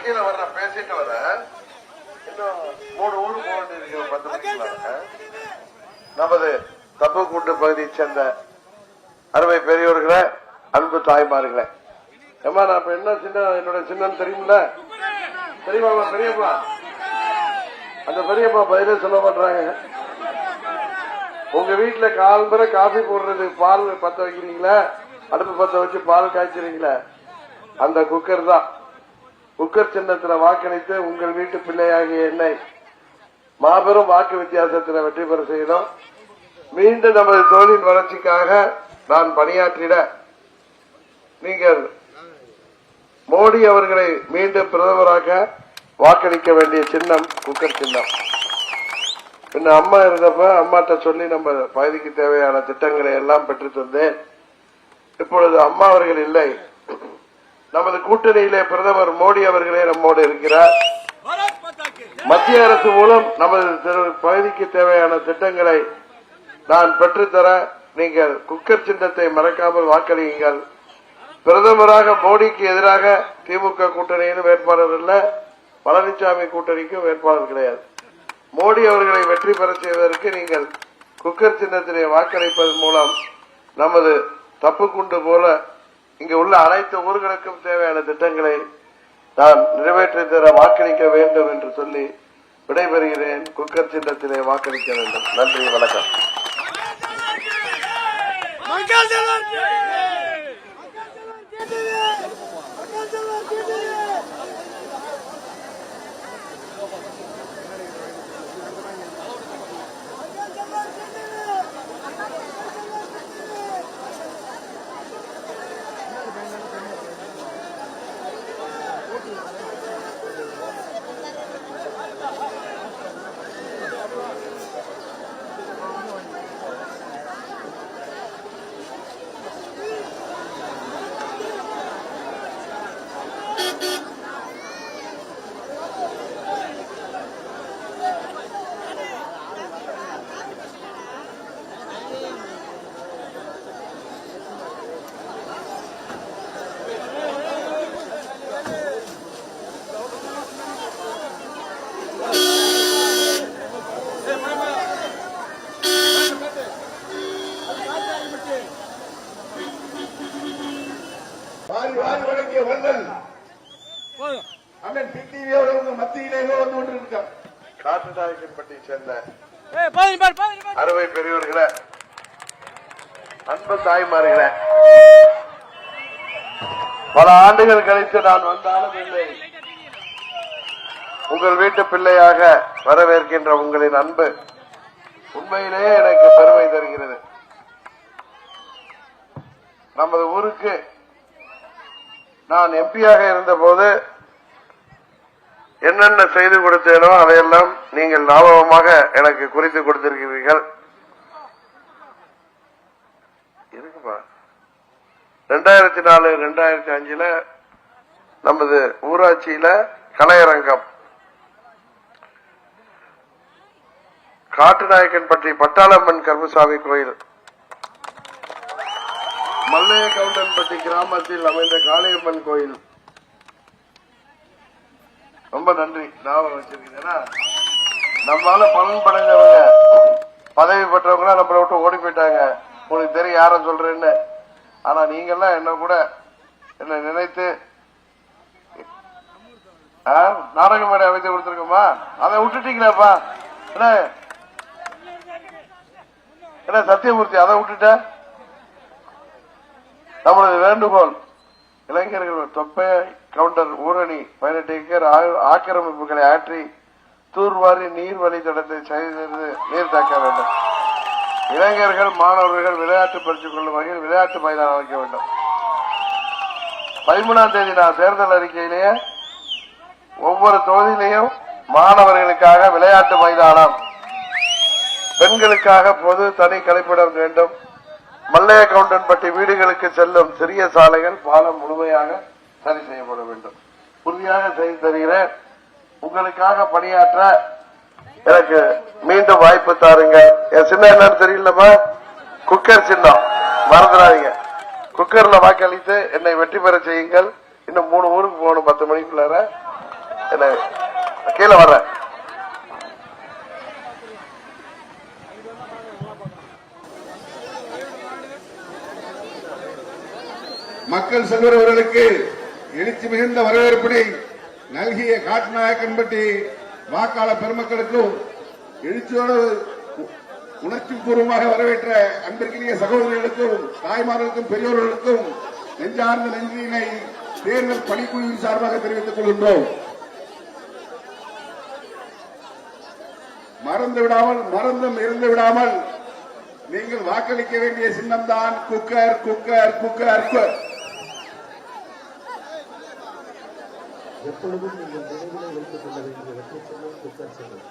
வண்டியில வர்ற பேசிட்டு வர இன்னும் 3 ஊருக்கு போக வேண்டியிருக்கு. 10 மணிக்கு நமது தப்புக்கூட்டு பகுதியை சேர்ந்த அருமை பெரியோர்களே, அன்பு தாய்மார்களே, ஏமா நான் இப்ப என்ன சின்ன என்னோட சின்னம் தெரியுமில்ல? தெரியுமா பெரியப்பா? அந்த பெரியப்பா பதிலே சொல்ல மாட்டாங்க. உங்க வீட்டுல கால்முறை காஃபி போடுறது, பால் பத்த வைக்கிறீங்களா, அடுப்பு பத்த வச்சு பால் காய்ச்சறீங்களா, அந்த குக்கர் தான். குக்கர் சின்னத்துல வாக்களித்து உங்கள் வீட்டு பிள்ளையாகிய என்னை மாபெரும் வாக்கு வித்தியாசத்தில் வெற்றி பெற செய்தோம். மீண்டும் நமது தொழிலின் வளர்ச்சிக்காக நான் பணியாற்றிட நீங்கள் மோடி அவர்களை மீண்டும் பிரதமராக வாக்களிக்க வேண்டிய சின்னம் குக்கர் சின்னம். பின்ன அம்மா இருந்தப்ப அம்மாட்ட சொல்லி நம்ம பகுதிக்கு தேவையான திட்டங்களை எல்லாம் பெற்று தந்தேன். இப்பொழுது அம்மா அவர்கள் இல்லை, நமது கூட்டணியிலே பிரதமர் மோடி அவர்களே நம்மோடு இருக்கிறார். மத்திய அரசு மூலம் நமது பகுதிக்கு தேவையான திட்டங்களை நான் பெற்றுத்தர நீங்கள் குக்கர் சின்னத்தை மறக்காமல் வாக்களியுங்கள். பிரதமராக மோடிக்கு எதிராக திமுக கூட்டணியில் வேட்பாளர் இல்ல, பழனிசாமி கூட்டணிக்கும் வேட்பாளர் கிடையாது. மோடி அவர்களை வெற்றி பெற செய்வதற்கு நீங்கள் குக்கர் சின்னத்திலே வாக்களிப்பதன் மூலம் நமது தப்புக்குண்டு போல இங்கு உள்ள அனைத்து ஊர்களுக்கும் தேவையான திட்டங்களை நான் நிறைவேற்றி தர வாக்களிக்க வேண்டும் என்று சொல்லி விடைபெறுகிறேன். குக்கர் சின்னத்திலே வாக்களிக்க வேண்டும். நன்றி, வணக்கம். காட்டுநாயக்கன்பட்டியை சேர்ந்த அறுவை பெரியவர்களே, அன்பு தாய்மார்களே, பல ஆண்டுகள் கழித்து நான் வந்தாலும் இல்லை, உங்கள் வீட்டு பிள்ளையாக வரவேற்கின்ற உங்களின் அன்பு உண்மையிலேயே எனக்கு பெருமை தருகிறது. நமது ஊருக்கு நான் எம்பியாக இருந்தபோது என்னென்ன செய்து கொடுத்தேனோ அதையெல்லாம் நீங்கள் ஞாபகமாக எனக்கு குறித்து கொடுத்திருக்கிறீர்கள். இருக்குப்பா 2004, 2005 நமது ஊராட்சியில கலையரங்கம், காட்டுநாயக்கன்பட்டி பட்டாளம்மன் கருமசாமி கோயில், மல்லைய கவுண்டன்பட்டி கிராமத்தில் அமைந்த காளியம்மன் கோயில். ரொம்ப நன்றி, ஞாபகம் வச்சிருக்கீங்கன்னா. நம்மளால பலன் படைஞ்சவங்க, பதவி பெற்றவங்க நம்மளை விட்டு ஓடி போயிட்டாங்க. உங்களுக்கு தெரியும் யார சொல்றேன்னு. ஆனா நீங்கெல்லாம் என்ன கூட என்ன நினைத்து நாடக மேடை அமைத்து கொடுத்துருக்கோமா, அதை விட்டுட்டீங்களாப்பா? என்ன சத்தியமூர்த்தி, அதை விட்டுட்ட? நம்மளது வேண்டுகோள், இளைஞர்கள் தொப்பை கவுண்டர் ஊரணி 18 ஏக்கர் ஆக்கிரமிப்புகளை ஆற்றி தூர்வாரி நீர் வழித்தடத்தை செய்து நீர் தாக்க வேண்டும். இளைஞர்கள் மாணவர்கள் விளையாட்டு பயிற்சி கொள்ளும் வகையில் விளையாட்டு மைதானம் அமைக்க வேண்டும். 13ஆம் தேதி நான் தேர்தல் அறிக்கையிலேயே ஒவ்வொரு தொகுதியிலையும் மாணவர்களுக்காக விளையாட்டு மைதானம், பெண்களுக்காக பொது தனி கழிப்பிடம் வேண்டும், மல்லைய கவுண்டன்பட்டி வீடுகளுக்கு செல்லும் சிறிய சாலைகள் பாலம் முழுமையாக சரி செய்யப்பட வேண்டும். உறுதியாக செய்து தருகிறேன். உங்களுக்காக பணியாற்ற எனக்கு மீண்டும் வாய்ப்பு தாருங்கள். என் சின்ன என்னன்னு தெரியலமா, குக்கர் சின்னம் மறந்துடாதீங்க. குக்கர்ல வாக்களித்து என்னை வெற்றி பெற செய்யுங்கள். இன்னும் 3 ஊருக்கு போகணும் 10 மணிக்குள்ளார. கீழே வர்றேன். மக்கள் செல்வர் அவர்களுக்கு எழுச்சி மிகுந்த வரவேற்பினை நல்கிய காட்டுநாயக்கன்பட்டி வாக்காளர் பெருமக்களுக்கும் எழுச்சியோடு உணர்ச்சி பூர்வமாக வரவேற்ற அன்பிற்கினிய சகோதரர்களுக்கும் தாய்மார்களுக்கும் பெரியோர்களுக்கும் நெஞ்சார்ந்த நன்றியினை தேர்தல் பணிக்குழுவின் சார்பாக தெரிவித்துக் கொள்கின்றோம். மறந்தும் இருந்து விடாமல் நீங்கள் வாக்களிக்க வேண்டிய சின்னம் தான் குக்கர் குக்கர் குக்கர் குக்கர். எப்பொழுதும் நீங்கள் நினைவிலை வைத்துக் கொள்ள வேண்டிய வெற்றி சின்னம் குக்கர் சின்னம்.